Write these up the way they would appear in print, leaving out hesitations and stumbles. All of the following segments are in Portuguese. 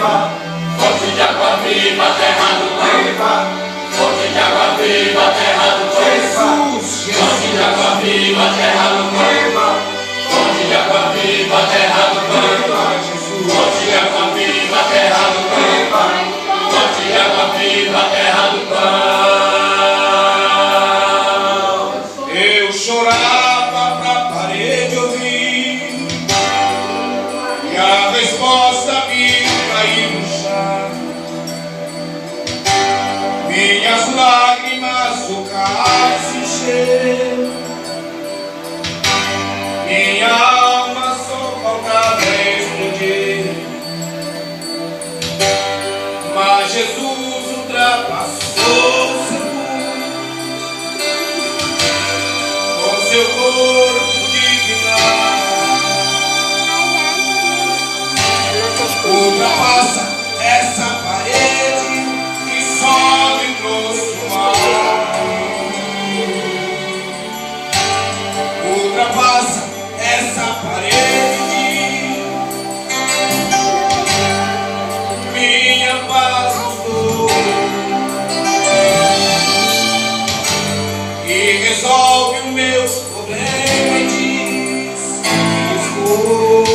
viva, fonte de água viva, terra do Pampa, fonte de água viva, terra do Pampa, fonte de água viva, terra do Pampa, fonte de água viva, terra do Pampa, fonte de água viva, terra do Pampa, fonte de água viva, terra do Pampa. Eu chorava pra parede ouvir, e a resposta vinha cair no chão. Minhas lágrimas do cálice encheram, minha alma só faltava explodir. Mas Jesus ultrapassou o sepulcro, com seu corpo dignado. Ultrapassa essa parede que só me trouxe o mal. Ultrapassa essa parede, minha paz custou, e resolve os meus problemas e diz que estou.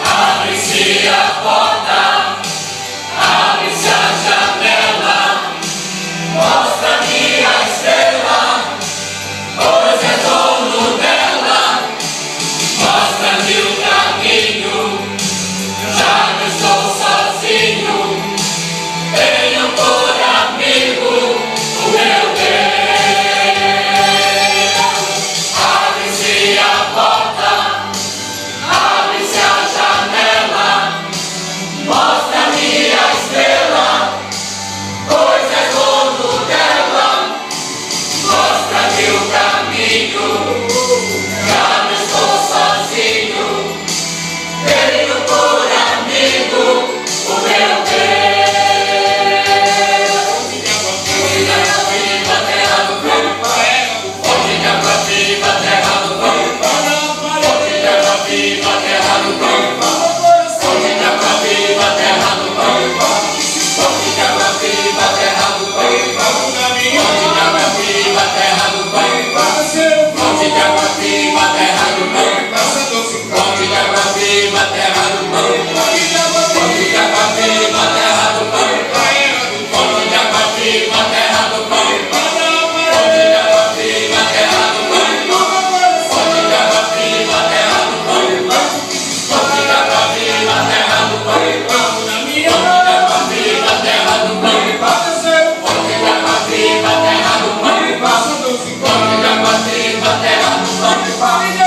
Abre-se a porta, abre-se a janela, mostra-me a estrela, pois é dono dela. Mostra-me o caminho, já não estou sozinho, tenho por amigo o meu Deus. Abre-se a porta, abre-se a janela, mostra-me a estrela, pois é dono dela. Mostra-me o caminho, já não estou sozinho, tenho por amigo o meu Deus. Fonte de água viva, terra do Pampa, fonte de água viva, terra do Pampa, fonte de água viva, terra do Pampa, fonte de água viva, terra do Pampa, fonte de água viva, terra do Pampa, fonte de água viva, terra do Pampa, fonte de água viva, terra do Pampa, fonte de água viva, terra do Pampa, fonte de água viva, terra do Pampa, fonte de água viva, terra do Pampa, fonte de água viva, terra do Pampa, fonte de água viva, terra do Pampa, fonte de água viva, terra do Pampa, fonte de água viva, terra do Pampa, fonte de água viva, terra do Pampa, fonte de água viva, terra do Pampa.